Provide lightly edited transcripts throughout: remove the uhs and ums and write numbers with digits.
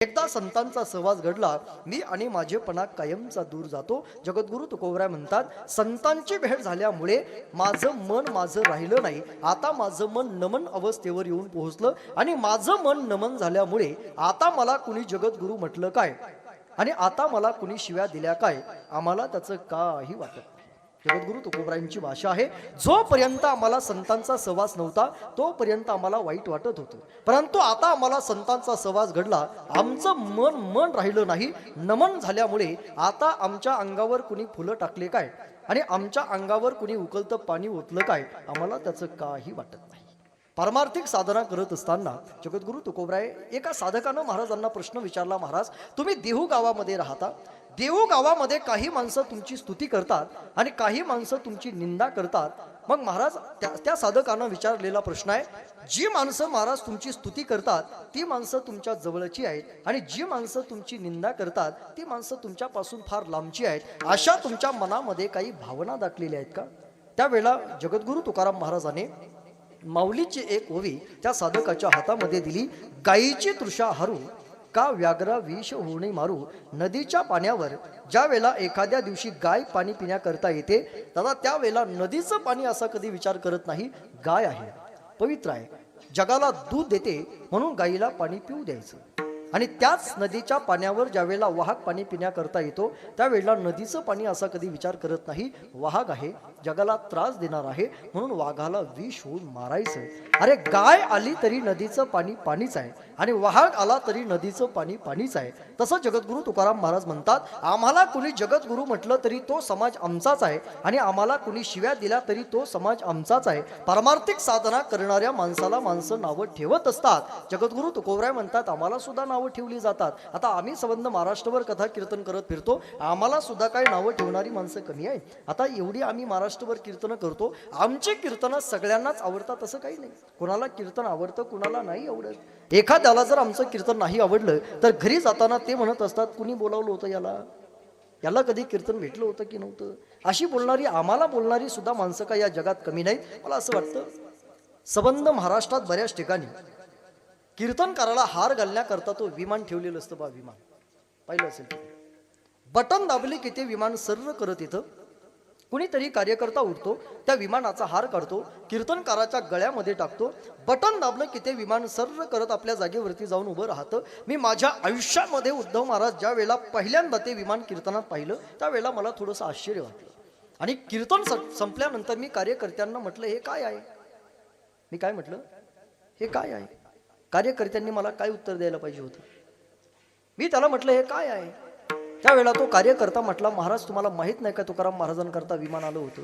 एकदा संतांचा सहवास घडला, मी आणि माझेपणा कायमचा दूर जातो. जगद्गुरु तुकोबराय म्हणतात, संतांची भेट झाल्यामुळे माझं राहिलं नाही. आता माझं मन नमन अवस्थेवर येऊन पोहोचलं आणि माझं मन नमन झाल्यामुळे आता मला कुणी जगद्गुरु म्हटलं काय आणि आता मला कुणी शिव्या दिल्या काय, आम्हाला त्याचं काही वाटत नाही. जगद्गुरु तुकोबरायांची भाषा आहे, जोपर्यंत आम्हाला संतांचा सहवास नव्हता तोपर्यंत आम्हाला वाईट वाटत होतं, परंतु आता आम्हाला संतांचा सहवास घडला, आमचं मन राहिलं नाही. नमन झाल्यामुळे आता आमच्या अंगावर कुणी फुलं टाकले काय आणि आमच्या अंगावर कुणी उकळतं पाणी ओतलं काय, आम्हाला त्याचं काही वाटत नाही. पारमार्थिक साधना करत असताना जगद्गुरु तुकोबराय एका साधकानं महाराजांना प्रश्न विचारला, महाराज तुम्ही देहू गावामध्ये राहता, देहू गावामध्ये काही माणसं तुमची स्तुती करतात आणि काही माणसं तुमची निंदा करतात. मग महाराज त्या साधकानं विचारलेला प्रश्न आहे, जी माणसं महाराज तुमची स्तुती करतात ती माणसं तुमच्या जवळची आहेत आणि जी माणसं तुमची निंदा करतात ती माणसं तुमच्यापासून फार लांबची आहेत, अशा तुमच्या मनामध्ये काही भावना दाटलेल्या आहेत का? त्यावेळेला जगद्गुरु तुकाराम महाराजांनी माऊलीची एक ओवी त्या साधकाच्या हातामध्ये दिली. गायीची तृषा हरू का व्याघ्र विष होणे मारू, नदीच्या पाण्यावर ज्या वेळेला एखाद्या दिवशी गाय पाणी पिण्याकरता येते, दादा त्यावेळेला नदीचं पाणी असा कधी विचार करत नाही. गाय आहे, पवित्र आहे, जगाला दूध देते, म्हणून गायीला पाणी पिऊ द्यायचं. आणि त्याच नदीच्या पाण्यावर ज्या वेळेला वाहक पाणी पिण्याकरता येतो त्यावेळेला नदीचं पाणी असा कधी विचार करत नाही. वाहक आहे, जगाला त्रास देणार आहे, म्हणून वाघाला विष होऊन मारायचं. अरे गाय आली तरी नदीचं पाणी पाणीच आहे आणि वाहक आला तरी नदीचं पाणी पाणीच आहे. तसं जगद्गुरु तुकाराम महाराज म्हणतात, आम्हाला कुणी जगद्गुरु म्हटलं तरी तो समाज आमचाच आहे आणि आम्हाला कुणी शिव्या दिल्या तरी तो समाज आमचाच आहे. पारमार्थिक साधना करणाऱ्या माणसाला माणसं नावं ठेवत असतात. जगद्गुरु तुकोबराय म्हणतात, आम्हाला सुद्धा नावं ठेवली जातात. आता आम्ही संबंध महाराष्ट्रभर कथा कीर्तन करत फिरतो, आम्हाला सुद्धा काही नावं ठेवणारी माणसं कमी आहे. आता एवढी आम्ही महाराष्ट्रभर कीर्तन करतो, आमची कीर्तनं सगळ्यांनाच आवडतात असं काही नाही. कुणाला कीर्तन आवडतं, कुणाला नाही आवडत. एखाद्याला जर आमचं कीर्तन नाही आवडलं तर घरी जाताना ते म्हणत असतात, कुणी बोलावलं होतं याला कधी कीर्तन भेटलं होतं की नव्हतं. अशी बोलणारी, आम्हाला बोलणारी सुद्धा माणसं का या जगात कमी नाहीत. मला असं वाटतं संबंध महाराष्ट्रात बऱ्याच ठिकाणी कीर्तनकाराला हार घालण्याकरता तो विमान ठेवलेलं असतं. बा विमान पाहिलं असेल, बटन दाबले की ते विमान सर्र करत येतं. कुणीतरी कार्यकर्ता उठतो, त्या विमानाचा हार काढतो, कीर्तनकाराच्या गळ्यामध्ये टाकतो, बटन दाबलं की ते विमान सर्र करत आपल्या जागेवरती जाऊन उभं राहतं. मी माझ्या आयुष्यामध्ये उद्धव महाराज ज्या वेळेला पहिल्यांदा ते विमान कीर्तनात पाहिलं त्यावेळेला मला थोडंसं आश्चर्य वाटलं. आणि कीर्तन संपल्यानंतर मी कार्यकर्त्यांना म्हटलं, हे काय आहे? मी काय म्हटलं, हे काय आहे? कार्यकर्त्यांनी मला काय उत्तर द्यायला पाहिजे होतं? मी त्याला म्हटलं, हे काय आहे? त्यावेळेला तो कार्यकर्ता म्हटला, महाराज तुम्हाला माहित नाही का तुकाराम महाराजांकरता विमान आलं होतं?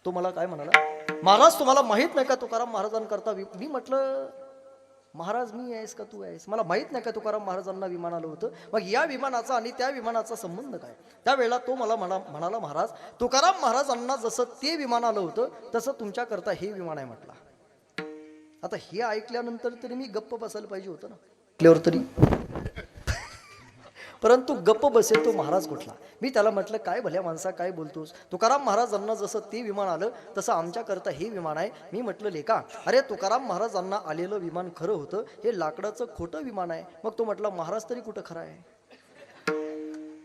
तो मला काय म्हणाला, महाराज तुम्हाला माहित नाही का तुकाराम महाराजांकरता मी म्हटलं, महाराज मी आहेस का तू आहेस? मला माहित नाही का तुकाराम महाराजांना विमान आलं होतं? मग या विमानाचा आणि त्या विमानाचा संबंध काय? त्यावेळेला तो मला म्हणाला, महाराज तुकाराम महाराजांना जसं ते विमान आलं होतं तसं तुमच्याकरता हे विमान आहे म्हटला. आता हे ऐकल्यानंतर तरी मी गप्प बसायला पाहिजे होतं ना, तरी परंतु गप्प बसेल तो महाराज कुठला? मी त्याला म्हटलं, काय भल्या माणसा काय बोलतोस? तुकाराम महाराजांना जसं ते विमान आलं तसं आमच्याकरता हे विमान आहे. मी म्हटलं, लेका अरे तुकाराम महाराजांना आलेलं विमान खरं होतं, हे लाकडाचं खोटं विमान आहे. मग तो म्हटला, महाराज तरी कुठं खरं आहे?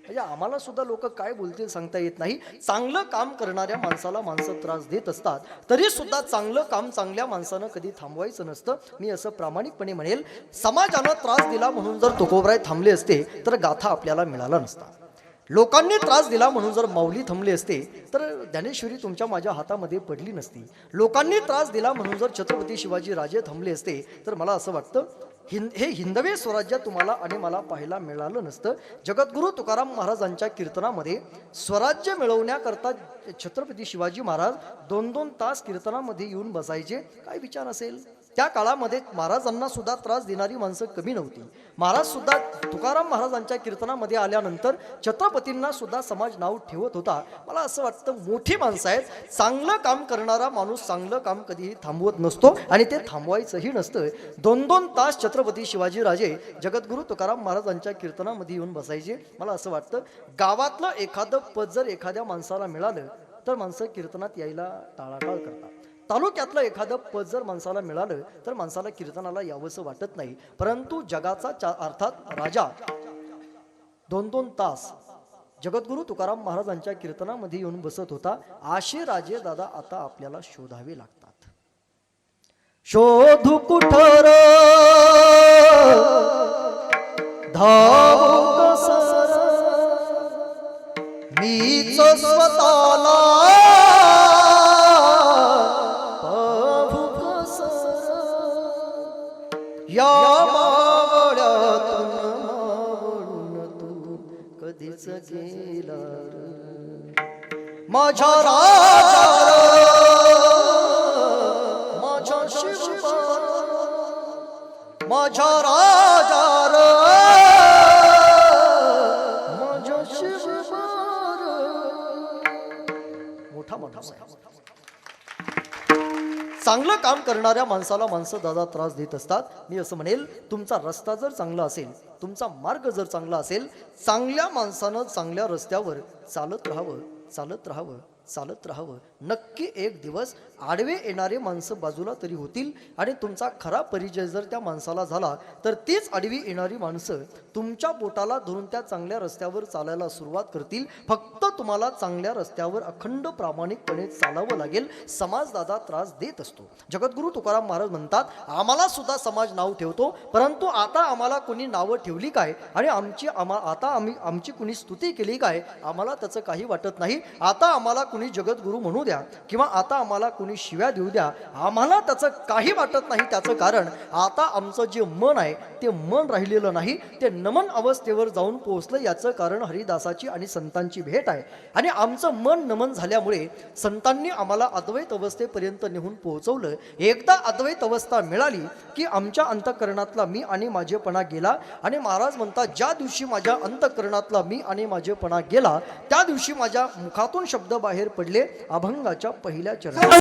म्हणजे आम्हाला सुद्धा लोक काय बोलतील सांगता येत नाही. चांगलं काम करणाऱ्या माणसाला माणसं त्रास देत असतात, तरी सुद्धा चांगलं काम चांगल्या माणसानं कधी थांबवायचं नसतं. मी असं प्रामाणिकपणे म्हणेल, समाजानं त्रास दिला म्हणून जर तुकोबराय थांबले असते तर गाथा आपल्याला मिळाला नसता. लोकांनी त्रास दिला म्हणून जर माऊली थांबले असते तर ज्ञानेश्वरी तुमच्या माझ्या हातामध्ये पडली नसती. लोकांनी त्रास दिला म्हणून जर छत्रपती शिवाजी राजे थांबले असते तर मला असं वाटतं हे हिंदवी स्वराज्य तुम्हाला आणि मला पाहायला मिळालं नसतं. जगद्गुरु तुकाराम महाराजांच्या कीर्तनामध्ये स्वराज्य मिळवण्याकरता छत्रपती शिवाजी महाराज 2-2 तास कीर्तनामध्ये येऊन बसायचे. काय विचार असेल? त्या काळामध्ये महाराजांना सुद्धा त्रास देणारी माणसं कमी नव्हती. महाराज सुद्धा तुकाराम महाराजांच्या कीर्तनामध्ये आल्यानंतर छत्रपतींना सुद्धा समाज नाव ठेवत होता. मला असं वाटतं मोठी माणसं आहेत, चांगलं काम करणारा माणूस चांगलं काम कधीही थांबवत नसतो आणि ते थांबवायचंही नसतं. 2-2 तास छत्रपती शिवाजी राजे जगद्गुरु तुकाराम महाराजांच्या कीर्तनामध्ये येऊन बसायचे. मला असं वाटतं गावातलं एखादं पद जर एखाद्या माणसाला मिळालं तर माणसं कीर्तनात यायला टाळाटाळ करतात. तालुक्यातलं एखादं पद जर माणसाला मिळालं तर माणसाला कीर्तनाला यावंसं वाटत नाही. परंतु जगाचा अर्थात राजा 2-2 तास जगद्गुरु तुकाराम महाराजांच्या कीर्तनामध्ये येऊन बसत होता. असे राजे दादा आता आपल्याला शोधावे लागतात. शोधू कुठर धावू कसर मीच स्वतःला पाहू कसर या मावळ्यातून मावळून तू कधीच गेला रे. माझ्या राजा माझ्या शिवा माझ्या राजा माझ्या शिवा मोठा मोठा चांगलं काम करणाऱ्या माणसाला माणसं दादा त्रास देत असतात. मी असं म्हणेल, तुमचा रस्ता जर चांगला असेल, तुमचा मार्ग जर चांगला असेल, चांगल्या माणसानं चांगल्या रस्त्यावर चालत राहावं, चालत राहावं, चालत राहावं. नक्की एक दिवस आडवे येणारे माणसं बाजूला तरी होतील आणि तुमचा खरा परिचय जर त्या माणसाला झाला तर तीच आडवी येणारी माणसं तुमच्या बोटाला धरून त्या चांगल्या रस्त्यावर चालायला सुरुवात करतील. फक्त तुम्हाला चांगल्या रस्त्यावर अखंड प्रामाणिकपणे चालावं लागेल. समाज दादा त्रास देत असतो. जगद्गुरु तुकाराम महाराज म्हणतात, आम्हाला सुद्धा समाज नाव ठेवतो, परंतु आता आम्हाला कोणी नावं ठेवली काय आणि आमची कुणी स्तुती केली काय, आम्हाला त्याचं काही वाटत नाही. आता आम्हाला कुणी जगद्गुरु म्हणू द्या किंवा आता आम्हाला कुणी शिव्या देऊ द्या, आम्हाला त्याचं काही वाटत नाही. त्याचं कारण आता आमचं जे मन आहे ते मन राहिलेलं नाही, ते नमन अवस्थेवर जाऊन पोहोचलं. याचं कारण हरिदासाची आणि संतांची भेट आहे आणि आमचं मन नमन झाल्यामुळे संतांनी आम्हाला अद्वैत अवस्थेपर्यंत नेऊन पोहोचवलं. एकदा अद्वैत अवस्था मिळाली की आमच्या अंतःकरणातला मी आणि माझेपणा गेला. आणि महाराज म्हणतात, ज्या दिवशी माझ्या अंतःकरणातला मी आणि माझेपणा गेला त्या दिवशी माझ्या मुखातून शब्द बाहेर पडले अभंगाच्या पहिल्या चरणात.